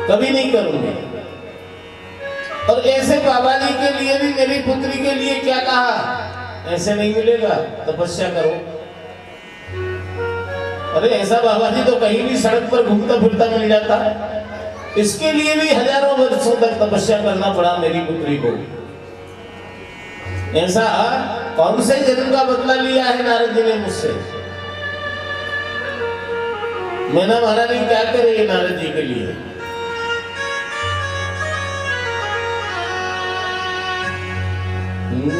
कभी नहीं करूंगी। और ऐसे बाबा जी के लिए भी मेरी पुत्री के लिए क्या कहा? ऐसे नहीं मिलेगा, तपस्या करो। अरे ऐसा बाबा जी तो कहीं भी सड़क पर घूमता फिरता मिल जाता है, इसके लिए भी हजारों वर्षों तक तपस्या करना पड़ा मेरी पुत्री को। ऐसा कौन से जन्म का बदला लिया है नारद जी ने मुझसे? मैना महारानी क्या करे नारद जी के लिए?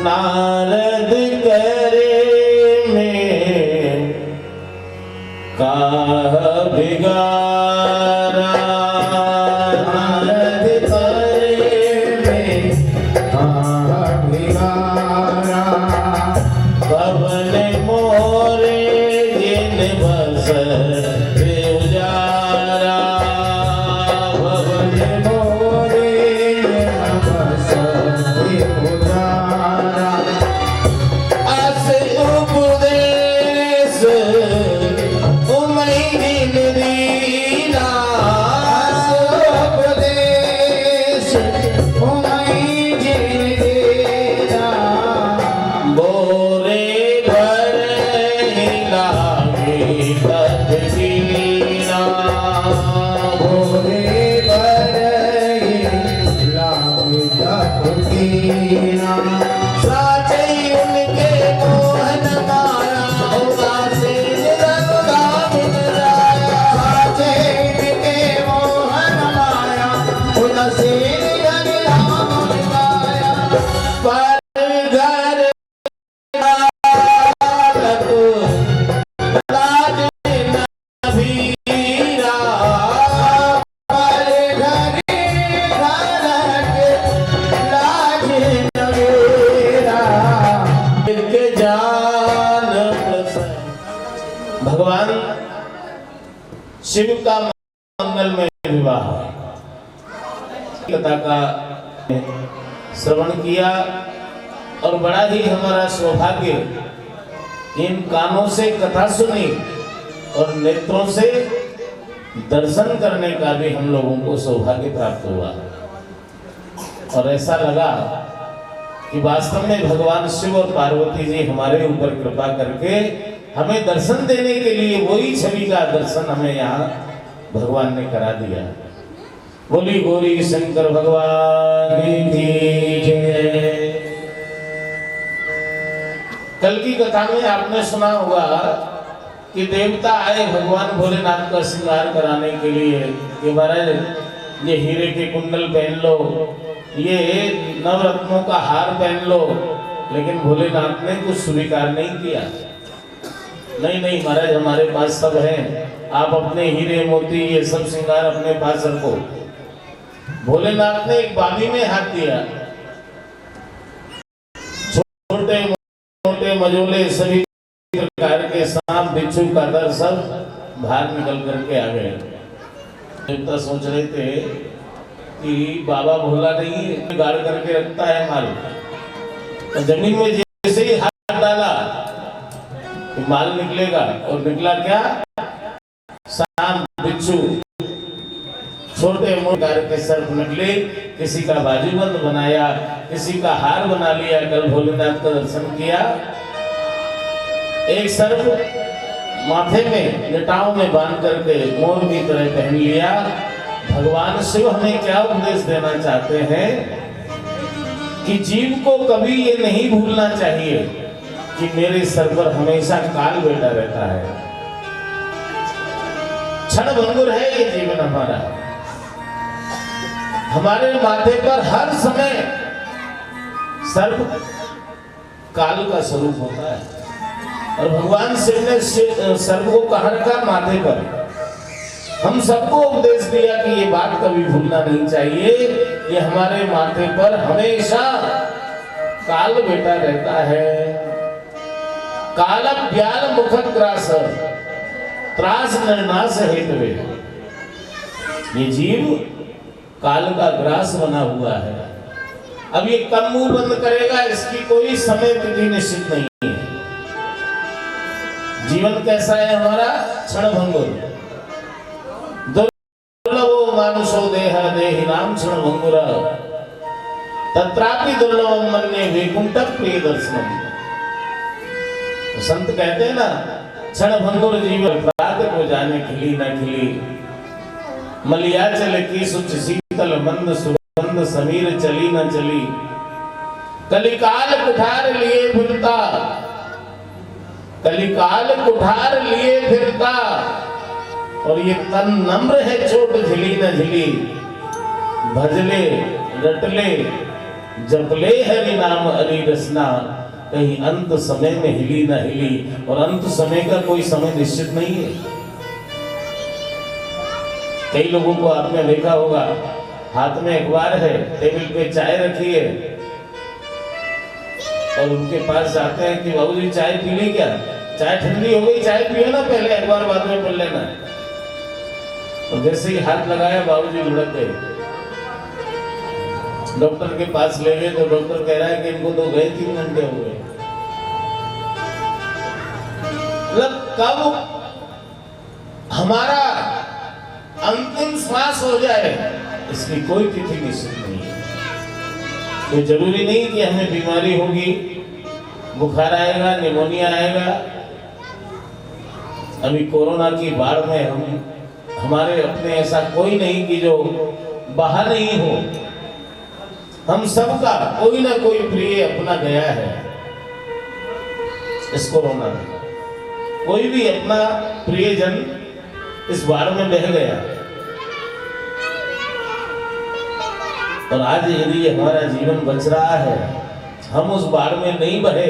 नारद करे में काह बिगारा, साचे उनके मोहन माया होगा से भगवान शिव का मंगलमय विवाह कथा का श्रवण किया और बड़ा ही हमारा सौभाग्य इन कानों से कथा सुनी और नेत्रों से दर्शन करने का भी हम लोगों को सौभाग्य प्राप्त हुआ और ऐसा लगा कि वास्तव में भगवान शिव और पार्वती जी हमारे ऊपर कृपा करके हमें दर्शन देने के लिए वही छवि का दर्शन हमें यहाँ भगवान ने करा दिया। बोली गौरी शंकर भगवान की जय। कल की कथा में आपने सुना होगा कि देवता आए भगवान भोलेनाथ का श्रृंगार कराने के लिए कि महाराज ये हीरे के कुंडल पहन लो, ये नवरत्नों का हार पहन लो, लेकिन भोलेनाथ ने कुछ स्वीकार नहीं किया। नहीं नहीं महाराज हमारे पास सब है, आप अपने हीरे मोती ये सब श्रृंगार अपने पास रखो। भोलेनाथ ने एक बागी में हाथ दिया, छोटे मोटे मजोले सभी प्रकार के सांप बिच्छू कातर सब बाहर निकल करके आ गए। देवता सोच रहे थे कि बाबा भोला नहीं गाड़ करके रखता है माल, तो जमीन में जैसे ही हाथ डाला कि माल निकलेगा, और निकला क्या? सांप बिच्छू छोटे मोटे के सर्प निकले, किसी का बाजूबंद बनाया, किसी का हार बना लिया। कल भोलेनाथ का दर्शन किया, एक सर्प माथे में लटाओं में बांध करके मोर की तरह पहन लिया। भगवान शिव हमें क्या उपदेश देना चाहते हैं कि जीव को कभी ये नहीं भूलना चाहिए कि मेरे सर पर हमेशा काल बैठा रहता है। क्षणभंगुर है ये जीवन हमारा, हमारे माथे पर हर समय सर्प काल का स्वरूप होता है। और भगवान शिव ने सर्प को कहा रखा माथे पर। हम सबको उपदेश दिया कि ये बात कभी भूलना नहीं चाहिए कि हमारे माथे पर हमेशा काल बैठा रहता है। काल व्याल मुख ग्रास त्रास निर्नाश हेतवे। ये जीव काल का ग्रास बना हुआ है। अब ये कब मुंह बंद करेगा इसकी कोई समय तिथि निश्चित नहीं है। जीवन कैसा है हमारा? क्षणभंगुर। दुर्लभो मानुषो देह देहिनाम क्षणभंगुर तत्रापि दुर्लभम मन्ये वैकुंठ प्रिय दर्शनम। तो संत कहते हैं ना, क्षणभंगुर जीवन रात को जाने खिली न खिली, मलियाचल की सुच शीतल मंद सुगंध समीर चली न चली। कलिकाल कुठार लिए फिरता, कलिकाल कुठार लिए फिरता, और ये तन नम्र है चोट झिली न झिली। भजले रटले जपले हरि नाम हरि रसना, कहीं अंत समय में हिली न हिली। और अंत समय का कोई समय निश्चित नहीं है। कई लोगों को आपने देखा होगा, हाथ में अखबार है, टेबल पे चाय रखी है, और उनके पास जाते हैं कि बाबूजी चाय पी ली क्या? चाय ठंडी हो गई, चाय पियो ना पहले, अखबार बाद में पढ़ लेना। और जैसे ही हाथ लगाया बाबूजी लुढ़क गए। डॉक्टर के पास ले गए तो डॉक्टर कह रहा है कि इनको तो गए 3 घंटे हो गए। मतलब कब हमारा अंतिम श्वास हो जाए इसकी कोई तिथि निश्चित नहीं है। तो जरूरी नहीं कि हमें बीमारी होगी, बुखार आएगा, निमोनिया आएगा। अभी कोरोना की बाढ़ में हमारे अपने ऐसा कोई नहीं कि जो बाहर नहीं हो। हम सबका कोई ना कोई प्रिय अपना गया है इस कोरोना में। कोई भी अपना प्रियजन इस बाढ़ में बह गया। और आज यदि हमारा जीवन बच रहा है, हम उस बाढ़ में नहीं बहे,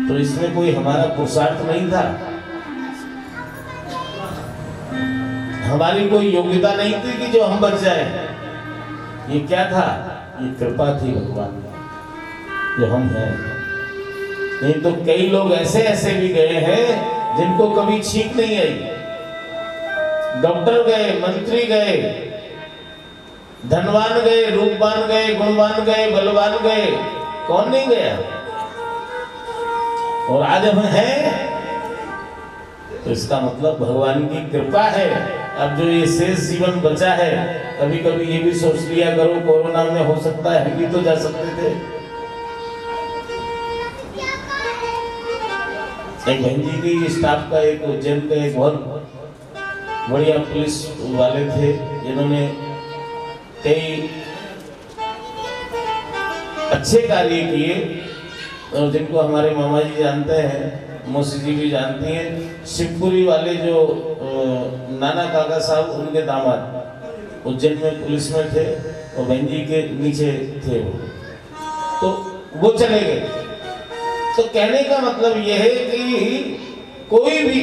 तो इसमें कोई हमारा पुरुषार्थ नहीं था, हमारी कोई योग्यता नहीं थी कि जो हम बच जाए। ये क्या था? ये कृपा थी भगवान की, जो हम हैं। नहीं तो कई लोग ऐसे ऐसे भी गए हैं जिनको कभी छींक नहीं आई। डॉक्टर गए, मंत्री गए, धनवान गए, रूपवान गए, गुणवान गए, बलवान गए, कौन नहीं गया? और आज हम हैं तो इसका मतलब भगवान की कृपा है। अब जो ये शेष जीवन बचा है, कभी कभी ये भी सोच लिया करो, कोरोना में हो सकता है हम भी तो जा सकते थे। एक बहन जी की स्टाफ का एक उज्जैन का एक बहुत बढ़िया पुलिस वाले थे, जिन्होंने कई अच्छे कार्य किए और जिनको हमारे मामा जी जानते हैं, मौसी जी भी जानती हैं। शिवपुरी वाले जो नाना काका साहब, उनके दामाद उज्जैन में पुलिस में थे और बहन जी के नीचे थे वो चले गए। तो कहने का मतलब यह है कि कोई भी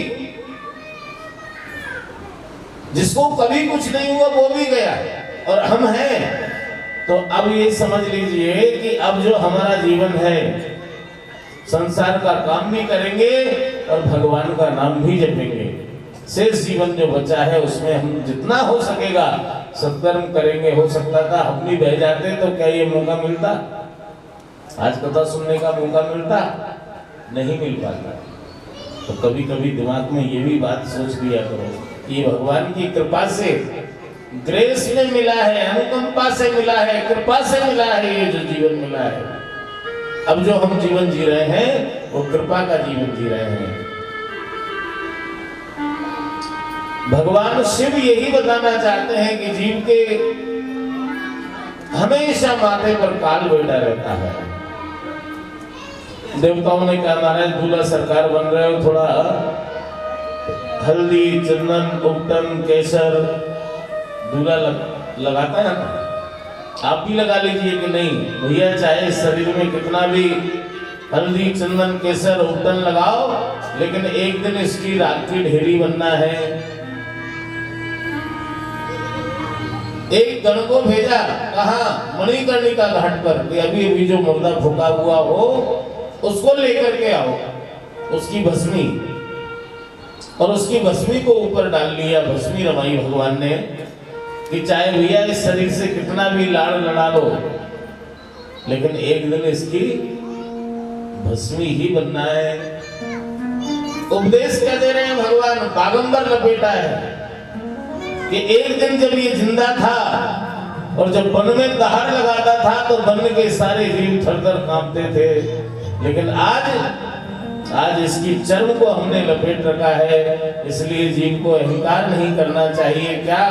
जिसको कभी कुछ नहीं हुआ वो भी गया और हम हैं। तो अब ये समझ लीजिए कि अब जो हमारा जीवन है, संसार का काम भी करेंगे और भगवान का नाम भी जपेंगे। शेष जीवन जो बचा है उसमें हम जितना हो सकेगा सत्कर्म करेंगे। हो सकता था हम भी बह जाते तो क्या ये मौका मिलता? आज कथा सुनने का मौका मिलता? नहीं मिल पाता। तो कभी कभी दिमाग में ये भी बात सोच लिया करो कि भगवान की कृपा से, ग्रेस में मिला है, अनुकंपा से मिला है, कृपा से मिला है ये जो जीवन मिला है। अब जो हम जीवन जी रहे हैं वो कृपा का जीवन जी रहे हैं। भगवान शिव यही बताना चाहते हैं कि जीव के हमेशा माथे पर काल बैठा रहता है। देवताओं ने कहा महाराज दूल्हा सरकार बन रहे हो, थोड़ा हल्दी, चंदन, उपटन, केसर दूल्हा लगाता है ना, आप भी लगा लीजिए कि नहीं भैया, चाहे शरीर में कितना भी हल्दी, चंदन, केसर, उपटन लगाओ, लेकिन एक दिन इसकी राख की ढेरी बनना है। एक गण को भेजा, कहा मणिकर्णिका घाट पर कि अभी अभी जो मुर्दा फूका हुआ हो उसको लेकर के आओ, उसकी भस्मी, और उसकी भस्मी को ऊपर डाल लिया। भस्मी रमाई भगवान ने कि चाहे भैया इस शरीर से कितना भी लाड़ लड़ा लो, लेकिन एक दिन इसकी भस्मी ही बनना है। उपदेश क्या दे रहे हैं भगवान? बागंबर लपेटा है कि एक दिन जब ये जिंदा था और जब वन में दहाड़ लगाता था तो वन के सारे जीव थर-थर कांपते थे, लेकिन आज इसकी चर्म को हमने लपेट रखा है। इसलिए जीव को अहंकार नहीं करना चाहिए। क्या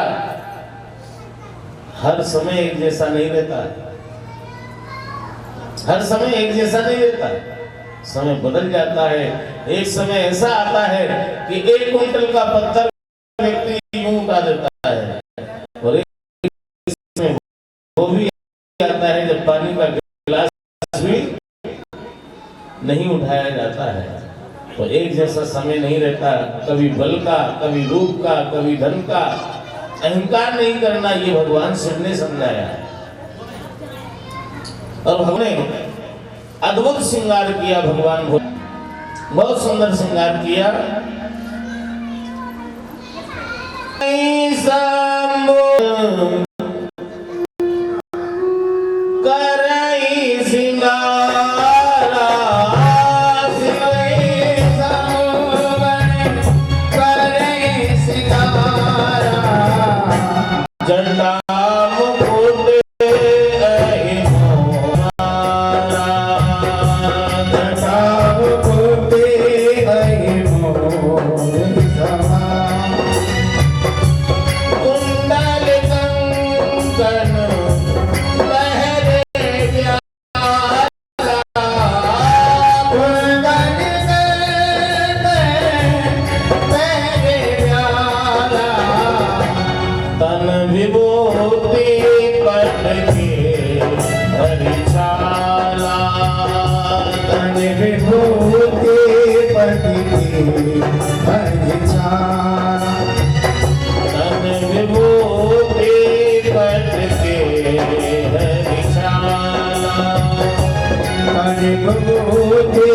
हर समय एक जैसा नहीं रहता? हर समय एक जैसा नहीं रहता, समय बदल जाता है। एक समय ऐसा आता है कि 1 क्विंटल का पत्थर व्यक्ति यूं उठा देता है, और एक समय वो भी आता है जब पानी का गिलास भी नहीं उठाया जाता है। तो एक जैसा समय नहीं रहता, कभी बल का, कभी रूप का, कभी धन का। अहंकार नहीं करना, ये भगवान शिव ने समझाया है। और भगवान ने अद्भुत श्रृंगार किया। भगवान बहुत सुंदर श्रृंगार किया। करई श्रृंगार विभूति